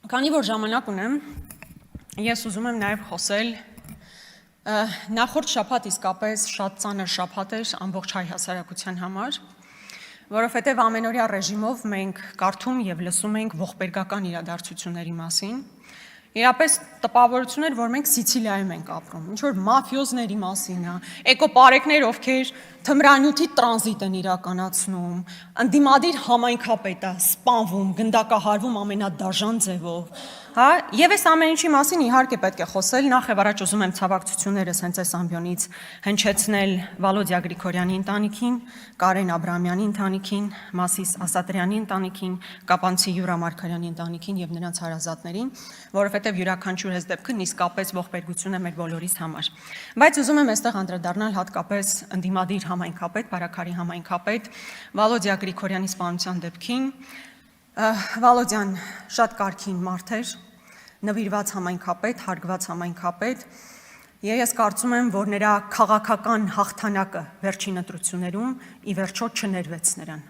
Քանի որ ժամանակ ունեմ, ես ուզում եմ նաև խոսել նախորդ շաբաթ իսկապես շատ ծանր շաբաթ էր ամբողջ հայ հասարակության համար, որովհետև ամենօրյա ռեժիմով մենք կարդում եւ լսում ենք ողբերգական իրադարձությունների մասին։ Իրապես տպավորություն էր, որ մենք Սիցիլիայում ենք ապրում, ինչ որ մաֆիոզների մասին է, էկոպարեկներ, ովքեր թմրանյութի տրանզիտ են իրականացնում, ընդդիմադիր համայնքապետ է սպանվում, գնդակահարվում ամենադաժան ձևով, հա, եւ այս ամեն ինչի մասին իհարկե պետք է խոսել, նախ եւ առաջ ուզում եմ ցավակցություններս հենց այս ամբիոնից հնչեցնել Վալոդիա Գրիգորյանի ընտանիքին, Կարեն Աբրամյանի ընտանիքին, Մասիս Ասատրյանի ընտանիքին, Կապանցի Յուրա Մարգարյանի ընտանիքին եւ նրանց հարազատներին, որովհետեւ յուրաքանչյուր այս դեպքը իսկապես ողբերգություն է մեր բոլորիս համար։ Բայց ուզում եմ այստեղ անդրադառնալ հատկապես ընդդիմադիր համայնքապետ, Բարաքարի համայնքապետ Վալոդիա Գրիգորյանի սպանության դեպքին։ Վալոդյան շատ կարգին մարդ էր, նվիրված համայնքապետ, հարգված համայնքապետ, եւ ես կարծում եմ, որ նրա քաղաքական հաղթանակը վերջին ընտրություններում ի վերջո չներվեց նրան։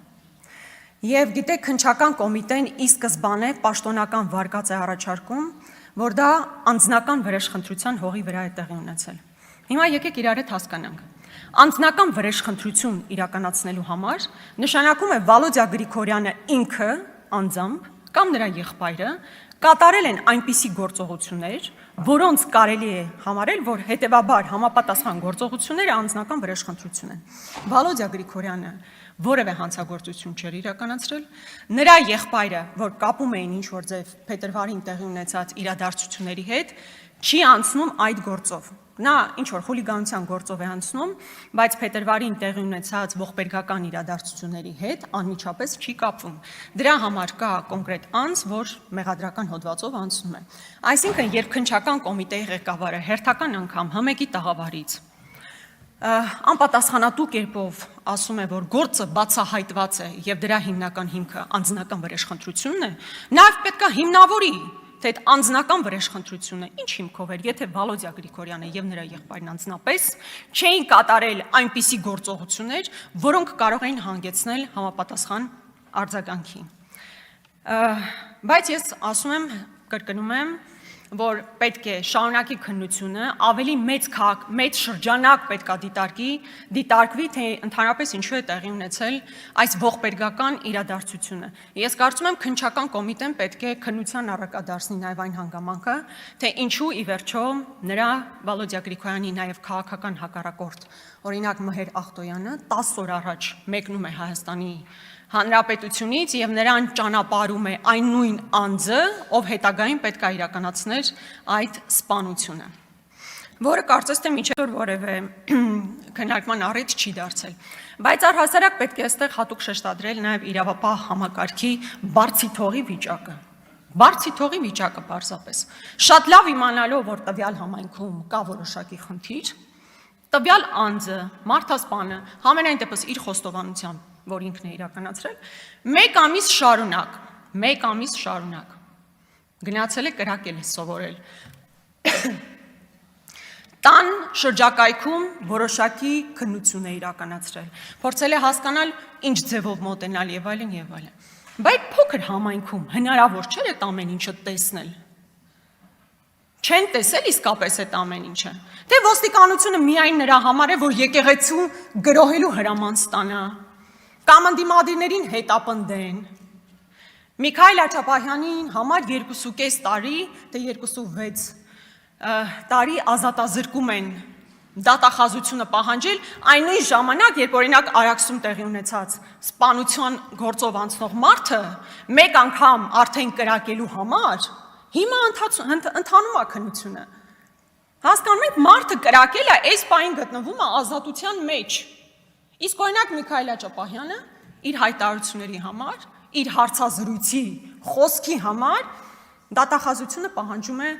Եվ գիտեք, քննչական կոմիտեն ի սկզբանե պաշտոնական վարկած է առաջարկում, որ դա անձնական վրեժխնդրության հողի վրա է տեղի ունեցել։ Հիմա եկեք իրար հետ հասկանանք։ Անձնական վրեժխնդրություն իրականացնելու համար նշանակում է Վալոդիա Գրիգորյանը ինքը անձամբ կամ նրա եղբայրը կատարել են այնպիսի գործողություններ, որոնց կարելի է համարել, որ հետևաբար համապատասխան գործողությունները անձնական վրեժխնդրություն են։ Վալոդիա Գրիգորյանը որևէ հանցագործություն չէր իրականացրել, նրա եղբայրը, որ կապում էին ինչ-որ ձև փետրվարին տեղի ունեցած իրադարձությունների հետ, չի անցնում այդ գործով։ Նա ինչ-որ խուլիգանության գործով է անցնում, բայց փետրվարին տեղի ունեցած ողբերգական իրադարձությունների հետ անմիջապես չի կապվում։ Դրա համար կա կոնկրետ անձ, որ մեղադրական հոդվածով անցնում է։ Այսինքն, երբ քննչական կոմիտեի ղեկավարը հերթական անգամ ՀՄԿ-ի տաղավարից անպատասխանատու կերպով ասում է, որ գործը բացահայտված է եւ դրա հիմնական հիմքը անձնական վրեժխնդրությունն է, նաեւ պետք է հիմնավորի, թե այդ անձնական վրեժխնդրությունը ինչ հիմքով էր, եթե Վալոդիա Գրիգորյանը եւ նրա եղբայրն անձնապես չէին կատարել այնպիսի գործողություններ, որոնք կարող էին հանգեցնել համապատասխան արձագանքի։ Բայց ես ասում եմ, կրկնում եմ, որ պետք է շարունակի քննությունը, ավելի մեծ շրջանակ պետք է դիտարկվի, թե ընդհանրապես ինչու է տեղի ունեցել այս ողբերգական իրադարձությունը։ Ես կարծում եմ, քննչական կոմիտեն պետք է քննության առարկա դարձնի նաև այն հանգամանքը, թե ինչու ի վերջո նրա Վալոդիա Գրիգորյանի նաև քաղաքական հակառակորդ, օրինակ Մհեր Ախտոյանը 10 օր առաջ մեկնում է Հայաստանի Հանրապետությունից եւ նրան ճանապարհում է այն նույն անձը, ով հետագային պետք է իրականացներ այդ սպանությունը, որը կարծես թե մինչև որևէ քննարկման առիթ չի դարձել։ Բայց առհասարակ պետք է այստեղ հատուկ շեշտադրել նաեւ իրավապահ համակարգի բարձի թողի վիճակը։ Բարձի թողի վիճակը պարզապես։ Շատ լավ իմանալով, որ տվյալ համայնքում կա որոշակի խնդիր, տվյալ անձը, մարդասպանը, համենայն դեպս իր խոստովանությամբ, որ ինքն է իրականացրել, մեկ ամիս շարունակ գնացել է կրակել է սովորել։ Տան շրջակայքում որոշակի քննություն է իրականացրել, փորձել է հասկանալ ինչ ձևով մոտենալ եւ այլն եւ այլն։ Բայց փոքր համայնքում հնարավոր չէ այդ ամեն ինչը տեսնել։ Չեն տեսել իսկապես այդ ամեն ինչը։ Թե ոստիկանությունը միայն նրա համար է, որ եկեղեցու գրոհելու հրաման ստանա, կամ ընդդիմադիրներին հետապնդեն։ Միքայել Աչապահյանին համար 2.5 տարի, թե 2.6 տարի ազատազրկում են դատախազությունը պահանջել այն նույն ժամանակ, երբ օրինակ Արաքսում տեղի ունեցած սպանության գործով անցնող մարդը մեկ անգամ արդեն կրակելու համար հիմա ընթանում է քննությունը։ Հասկանում եք, մարդը կրակել է, այս պահին գտնվում է ազատության մեջ։ Իսկ օրինակ Միքայել Աչապահյանը իր հայտարարությունների համար, իր հարցազրույցի խոսքի համար դատախազությունը պահանջում է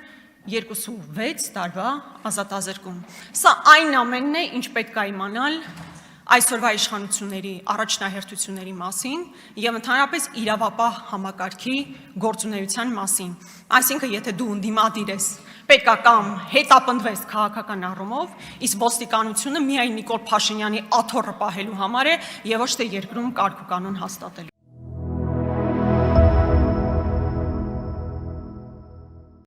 2.6 տարվա ազատազրկում։ Սա այն ամենն է, ինչ պետք է իմանալ այսօրվա իշխանությունների առաջնահերթությունների մասին եւ ընդհանրապես իրավապահ համակարգի գործունեության մասին։ Այսինքն, եթե դու ընդդիմադիր ես, պետք է կամ հետապնդվես քաղաքական առումով, իսկ ոստիկանությունը միայն Նիկոլ Փաշինյանի աթոռը պահելու համար է եւ ոչ թե երկրում կարգ ու կանոն հաստատելու։